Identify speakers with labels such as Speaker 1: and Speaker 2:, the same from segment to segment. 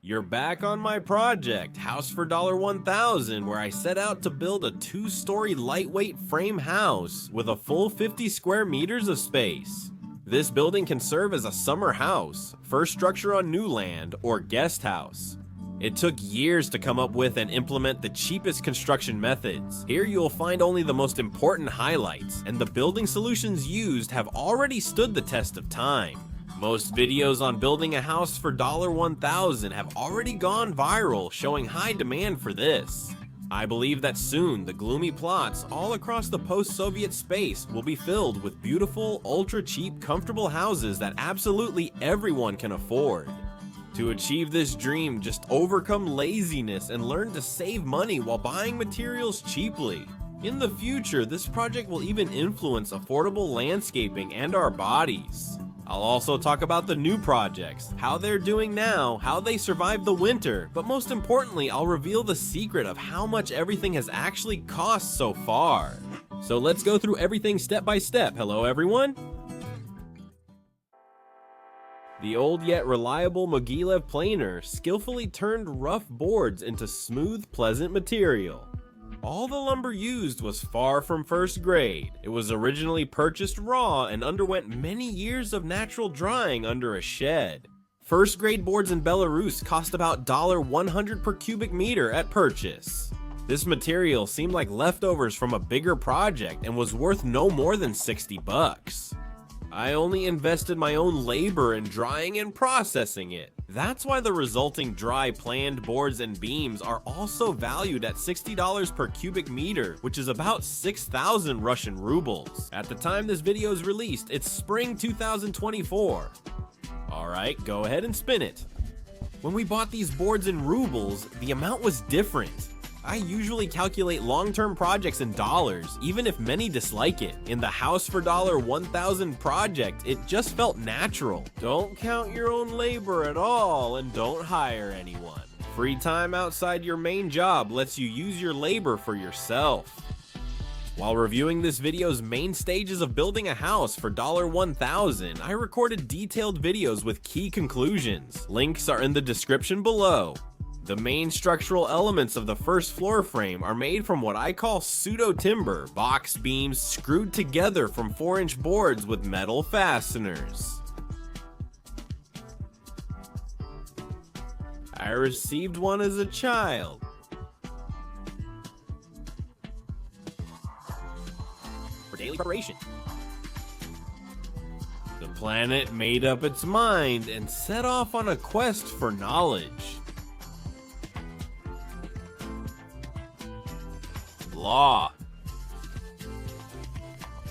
Speaker 1: You're back on my project, House for $1,000, where I set out to build a 2-story lightweight frame house with a full 50 square meters of space. This building can serve as a summer house, first structure on new land, or guest house. It took years to come up with and implement the cheapest construction methods. Here you'll find only the most important highlights, and the building solutions used have already stood the test of time. Most videos on building a house for $1,000 have already gone viral, showing high demand for this. I believe that soon the gloomy plots all across the post-Soviet space will be filled with beautiful, ultra-cheap, comfortable houses that absolutely everyone can afford. To achieve this dream, just overcome laziness and learn to save money while buying materials cheaply. In the future, this project will even influence affordable landscaping and our bodies. I'll also talk about the new projects, how they're doing now, how they survived the winter, but most importantly, I'll reveal the secret of how much everything has actually cost so far. So let's go through everything step by step. Hello everyone! The old yet reliable Mogilev planer skillfully turned rough boards into smooth, pleasant material. All the lumber used was far from first grade. It was originally purchased raw and underwent many years of natural drying under a shed. First grade boards in Belarus cost about $100 per cubic meter at purchase. This material seemed like leftovers from a bigger project and was worth no more than 60 bucks. I only invested my own labor in drying and processing it. That's why the resulting dry planed boards and beams are also valued at $60 per cubic meter, which is about 6,000 Russian rubles. At the time this video is released, it's spring 2024. Alright, go ahead and spin it. When we bought these boards in rubles, the amount was different. I usually calculate long-term projects in dollars, even if many dislike it. In the House for $1,000 project, it just felt natural. Don't count your own labor at all, and don't hire anyone. Free time outside your main job lets you use your labor for yourself. While reviewing this video's main stages of building a house for $1,000, I recorded detailed videos with key conclusions. Links are in the description below. The main structural elements of the first floor frame are made from what I call pseudo-timber, box beams screwed together from 4-inch boards with metal fasteners. I received one as a child. For daily preparation. The planet made up its mind and set off on a quest for knowledge. Law.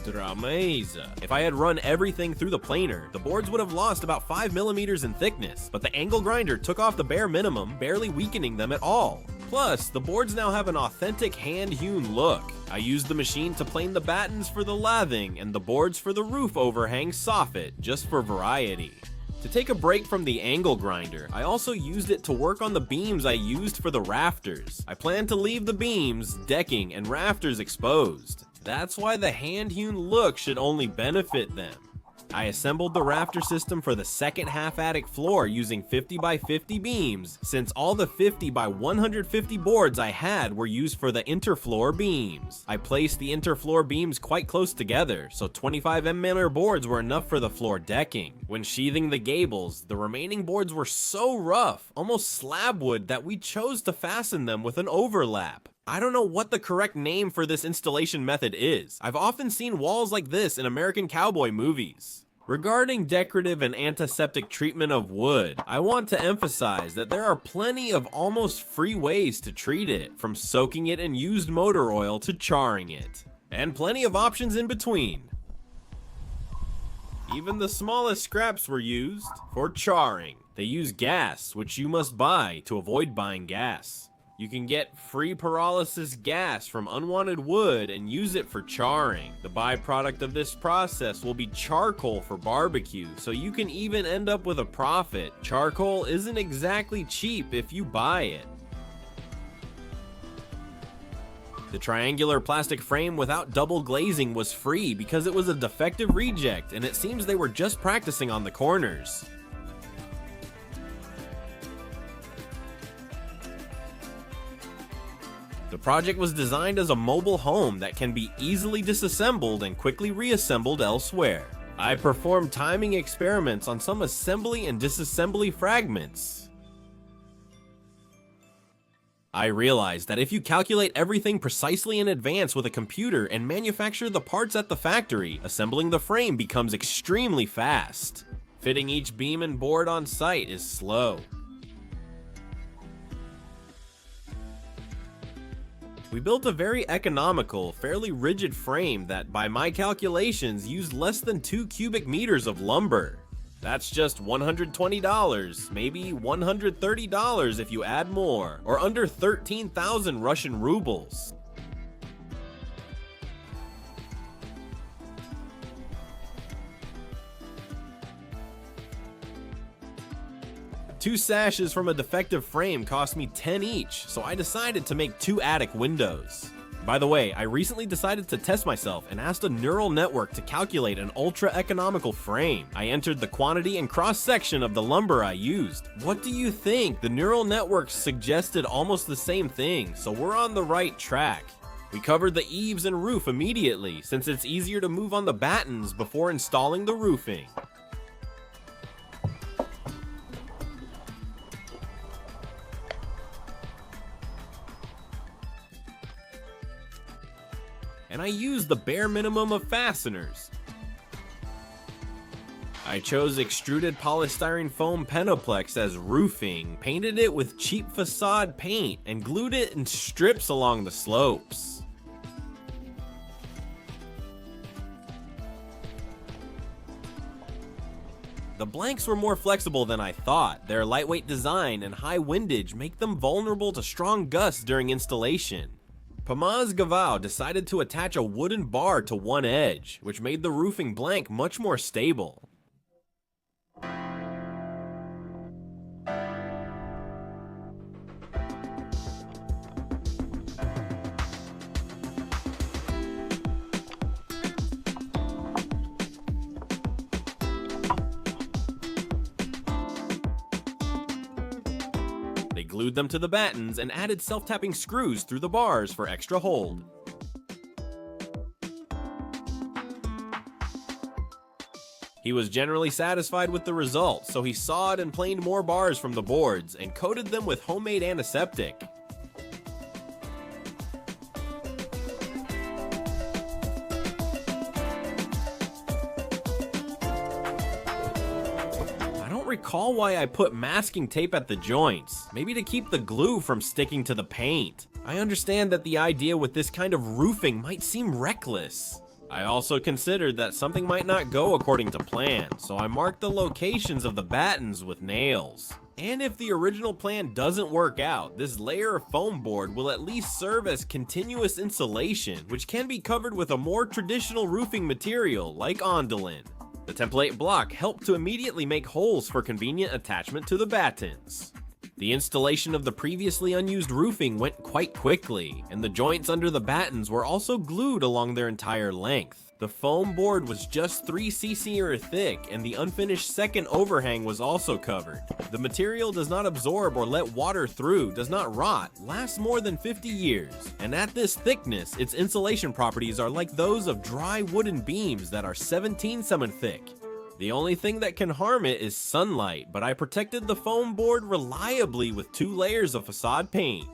Speaker 1: Drameza. If I had run everything through the planer, the boards would have lost about 5 millimeters in thickness, but the angle grinder took off the bare minimum, barely weakening them at all. Plus, the boards now have an authentic hand-hewn look. I used the machine to plane the battens for the lathing and the boards for the roof overhang soffit, just for variety. To take a break from the angle grinder, I also used it to work on the beams I used for the rafters. I plan to leave the beams, decking, and rafters exposed. That's why the hand-hewn look should only benefit them. I assembled the rafter system for the second half attic floor using 50 by 50 beams, since all the 50 by 150 boards I had were used for the interfloor beams. I placed the interfloor beams quite close together, so 25 mm boards were enough for the floor decking. When sheathing the gables, the remaining boards were so rough, almost slab wood, that we chose to fasten them with an overlap. I don't know what the correct name for this installation method is. I've often seen walls like this in American cowboy movies. Regarding decorative and antiseptic treatment of wood, I want to emphasize that there are plenty of almost free ways to treat it, from soaking it in used motor oil to charring it, and plenty of options in between. Even the smallest scraps were used for charring. They use gas, which you must buy to avoid buying gas. You can get free pyrolysis gas from unwanted wood and use it for charring. The byproduct of this process will be charcoal for barbecue, so you can even end up with a profit. Charcoal isn't exactly cheap if you buy it. The triangular plastic frame without double glazing was free because it was a defective reject, and it seems they were just practicing on the corners. The project was designed as a mobile home that can be easily disassembled and quickly reassembled elsewhere. I performed timing experiments on some assembly and disassembly fragments. I realized that if you calculate everything precisely in advance with a computer and manufacture the parts at the factory, assembling the frame becomes extremely fast. Fitting each beam and board on site is slow. We built a very economical, fairly rigid frame that, by my calculations, used less than 2 cubic meters of lumber. That's just $120, maybe $130 if you add more, or under 13,000 Russian rubles. Two sashes from a defective frame cost me 10 each, so I decided to make 2 attic windows. By the way, I recently decided to test myself and asked a neural network to calculate an ultra-economical frame. I entered the quantity and cross-section of the lumber I used. What do you think? The neural network suggested almost the same thing, so we're on the right track. We covered the eaves and roof immediately, since it's easier to move on the battens before installing the roofing. And I used the bare minimum of fasteners. I chose extruded polystyrene foam Penoplex as roofing, painted it with cheap facade paint, and glued it in strips along the slopes. The blanks were more flexible than I thought. Their lightweight design and high windage make them vulnerable to strong gusts during installation. Pamaz Gavau decided to attach a wooden bar to one edge, which made the roofing blank much more stable. They glued them to the battens and added self-tapping screws through the bars for extra hold. He was generally satisfied with the result, so he sawed and planed more bars from the boards and coated them with homemade antiseptic. I don't recall why I put masking tape at the joints, maybe to keep the glue from sticking to the paint. I understand that the idea with this kind of roofing might seem reckless. I also considered that something might not go according to plan, so I marked the locations of the battens with nails. And if the original plan doesn't work out, this layer of foam board will at least serve as continuous insulation, which can be covered with a more traditional roofing material like Ondolin. The template block helped to immediately make holes for convenient attachment to the battens. The installation of the previously unused roofing went quite quickly, and the joints under the battens were also glued along their entire length. The foam board was just 3 cm thick, and the unfinished second overhang was also covered. The material does not absorb or let water through, does not rot, lasts more than 50 years, and at this thickness, its insulation properties are like those of dry wooden beams that are 17 cm thick. The only thing that can harm it is sunlight, but I protected the foam board reliably with 2 layers of facade paint.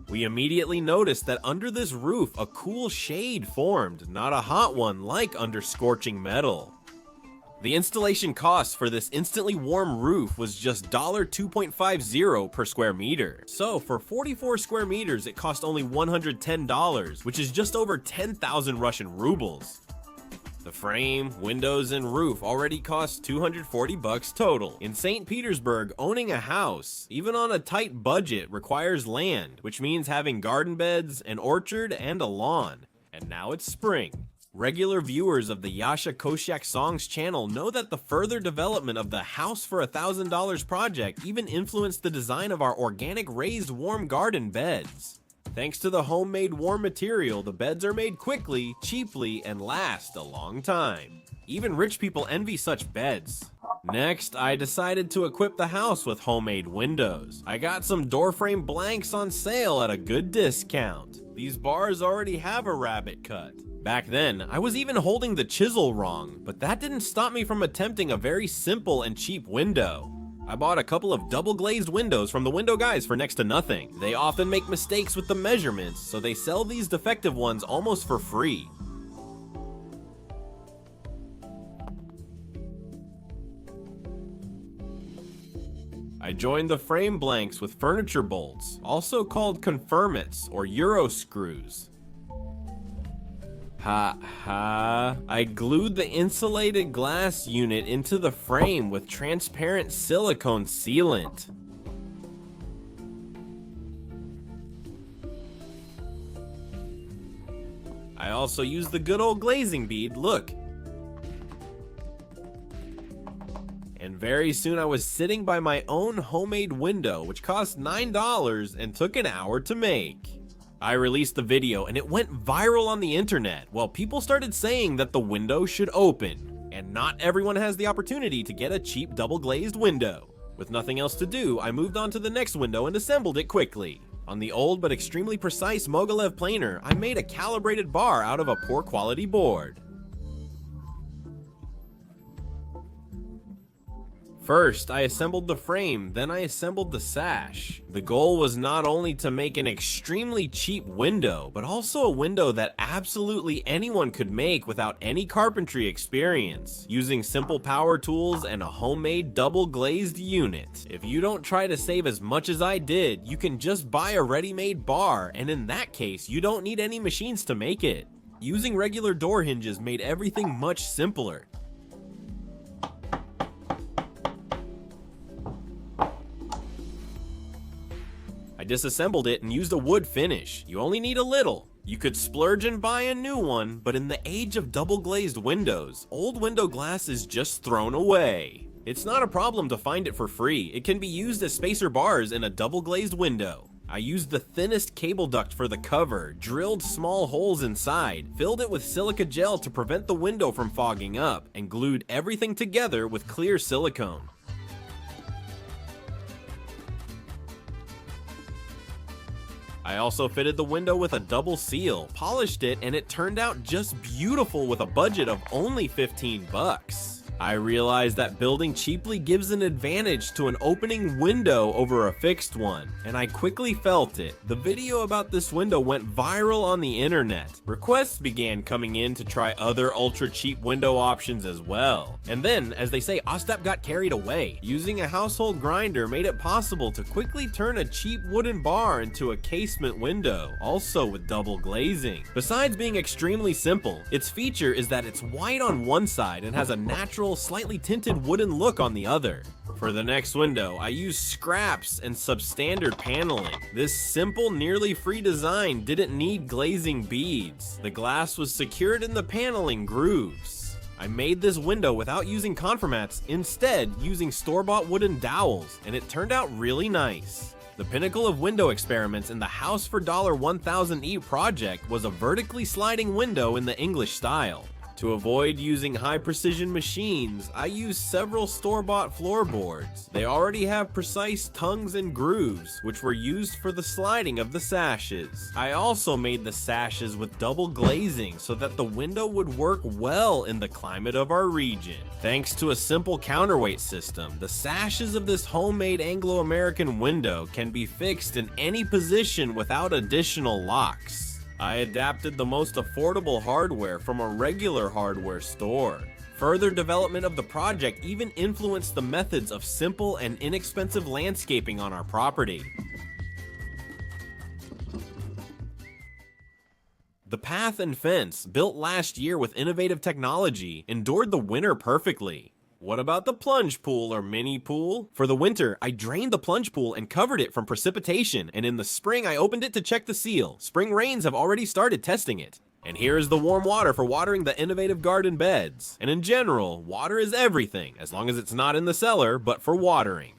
Speaker 1: We immediately noticed that under this roof a cool shade formed, not a hot one like under scorching metal. The installation cost for this instantly warm roof was just $2.50 per square meter. So for 44 square meters it cost only $110, which is just over 10,000 Russian rubles. The frame, windows, and roof already cost $240 total. In St. Petersburg, owning a house, even on a tight budget, requires land, which means having garden beds, an orchard, and a lawn. And now it's spring. Regular viewers of the Yasha Kosyak Songs channel know that the further development of the House for $1,000 project even influenced the design of our organic raised warm garden beds. Thanks to the homemade warm material, the beds are made quickly, cheaply, and last a long time. Even rich people envy such beds. Next, I decided to equip the house with homemade windows. I got some door frame blanks on sale at a good discount. These bars already have a rabbet cut. Back then, I was even holding the chisel wrong, but that didn't stop me from attempting a very simple and cheap window. I bought a couple of double glazed windows from the window guys for next to nothing. They often make mistakes with the measurements, so they sell these defective ones almost for free. I joined the frame blanks with furniture bolts, also called confirmants or Euro screws. I glued the insulated glass unit into the frame with transparent silicone sealant. I also used the good old glazing bead, look. And very soon I was sitting by my own homemade window, which cost $9 and took an hour to make. I released the video and it went viral on the internet, while people started saying that the window should open, and not everyone has the opportunity to get a cheap double glazed window. With nothing else to do, I moved on to the next window and assembled it quickly. On the old but extremely precise Mogilev planer, I made a calibrated bar out of a poor quality board. First, I assembled the frame, then I assembled the sash. The goal was not only to make an extremely cheap window, but also a window that absolutely anyone could make without any carpentry experience, using simple power tools and a homemade double glazed unit. If you don't try to save as much as I did, you can just buy a ready-made bar, and in that case, you don't need any machines to make it. Using regular door hinges made everything much simpler. I disassembled it and used a wood finish. You only need a little. You could splurge and buy a new one, but in the age of double glazed windows, old window glass is just thrown away. It's not a problem to find it for free. It can be used as spacer bars in a double glazed window. I used the thinnest cable duct for the cover, drilled small holes inside, filled it with silica gel to prevent the window from fogging up, and glued everything together with clear silicone. I also fitted the window with a double seal, polished it, and it turned out just beautiful with a budget of only 15 bucks. I realized that building cheaply gives an advantage to an opening window over a fixed one, and I quickly felt it. The video about this window went viral on the internet. Requests began coming in to try other ultra cheap window options as well. And then, as they say, Ostap got carried away. Using a household grinder made it possible to quickly turn a cheap wooden bar into a casement window, also with double glazing. Besides being extremely simple, its feature is that it's white on one side and has a natural, slightly tinted wooden look on the other. For the next window, I used scraps and substandard paneling. This simple, nearly free design didn't need glazing beads. The glass was secured in the paneling grooves. I made this window without using conformats, instead using store-bought wooden dowels, and it turned out really nice. The pinnacle of window experiments in the House for $1000 project was a vertically sliding window in the English style. To avoid using high-precision machines, I used several store-bought floorboards. They already have precise tongues and grooves, which were used for the sliding of the sashes. I also made the sashes with double glazing so that the window would work well in the climate of our region. Thanks to a simple counterweight system, the sashes of this homemade Anglo-American window can be fixed in any position without additional locks. I adapted the most affordable hardware from a regular hardware store. Further development of the project even influenced the methods of simple and inexpensive landscaping on our property. The path and fence, built last year with innovative technology, endured the winter perfectly. What about the plunge pool or mini pool? For the winter, I drained the plunge pool and covered it from precipitation, and in the spring I opened it to check the seal. Spring rains have already started testing it. And here is the warm water for watering the innovative garden beds. And in general, water is everything, as long as it's not in the cellar, but for watering.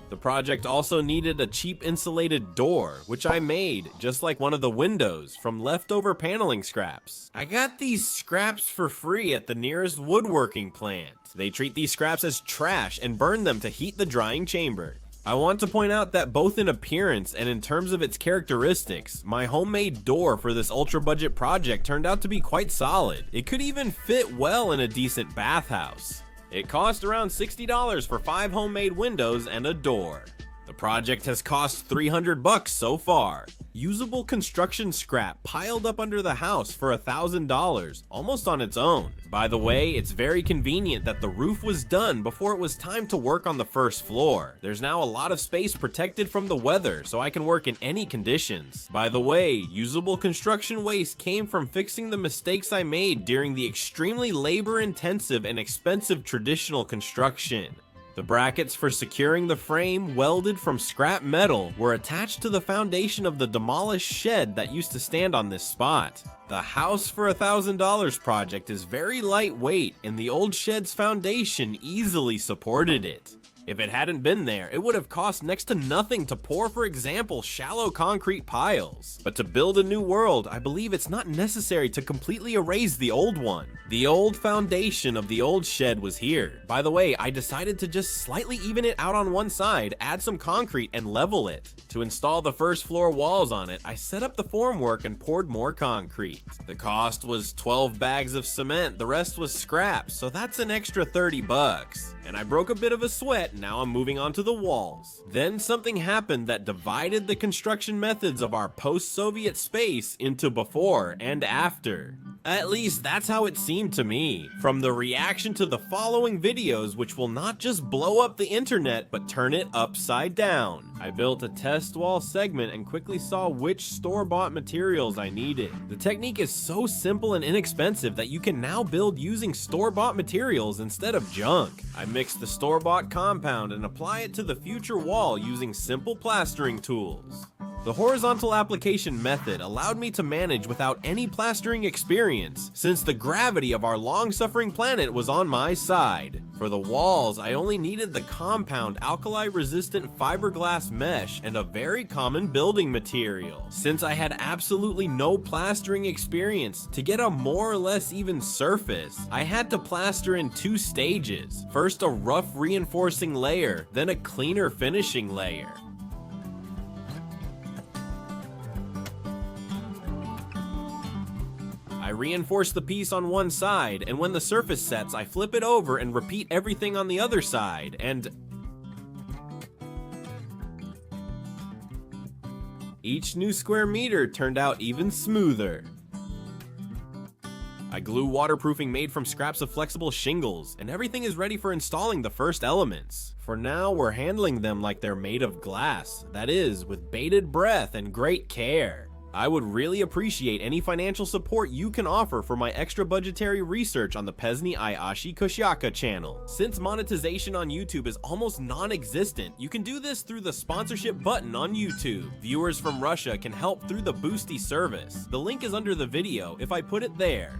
Speaker 1: The The project also needed a cheap insulated door, which I made, just like one of the windows, from leftover paneling scraps. I got these scraps for free at the nearest woodworking plant. They treat these scraps as trash and burn them to heat the drying chamber. I want to point out that both in appearance and in terms of its characteristics, my homemade door for this ultra budget project turned out to be quite solid. It could even fit well in a decent bathhouse. It cost around $60 for 5 homemade windows and a door. The project has cost $300 so far. Usable construction scrap piled up under the house for $1,000, almost on its own. By the way, it's very convenient that the roof was done before it was time to work on the first floor. There's now a lot of space protected from the weather, so I can work in any conditions. By the way, usable construction waste came from fixing the mistakes I made during the extremely labor-intensive and expensive traditional construction. The brackets for securing the frame, welded from scrap metal, were attached to the foundation of the demolished shed that used to stand on this spot. The house for $1,000 project is very lightweight, and the old shed's foundation easily supported it. If it hadn't been there, it would have cost next to nothing to pour, for example, shallow concrete piles. But to build a new world, I believe it's not necessary to completely erase the old one. The old foundation of the old shed was here. By the way, I decided to just slightly even it out on one side, add some concrete, and level it. To install the first floor walls on it, I set up the formwork and poured more concrete. The cost was 12 bags of cement, the rest was scrap, so that's an extra $30. And I broke a bit of a sweat. Now I'm moving on to the walls. Then something happened that divided the construction methods of our post-Soviet space into before and after. At least that's how it seemed to me, from the reaction to the following videos, which will not just blow up the internet, but turn it upside down. I built a test wall segment and quickly saw which store-bought materials I needed. The technique is so simple and inexpensive that you can now build using store-bought materials instead of junk. I mixed the store-bought compound and apply it to the future wall using simple plastering tools. The horizontal application method allowed me to manage without any plastering experience, since the gravity of our long-suffering planet was on my side. For the walls, I only needed the compound alkali-resistant fiberglass mesh and a very common building material. Since I had absolutely no plastering experience, to get a more or less even surface, I had to plaster in 2 stages. First a rough reinforcing layer, then a cleaner finishing layer. I reinforce the piece on one side, and when the surface sets, I flip it over and repeat everything on the other side, and each new square meter turned out even smoother. I glue waterproofing made from scraps of flexible shingles, and everything is ready for installing the first elements. For now, we're handling them like they're made of glass, that is, with bated breath and great care. I would really appreciate any financial support you can offer for my extra budgetary research on the Pesny Ayashi Koshyaka channel. Since monetization on YouTube is almost non-existent, you can do this through the sponsorship button on YouTube. Viewers from Russia can help through the Boosty service. The link is under the video if I put it there.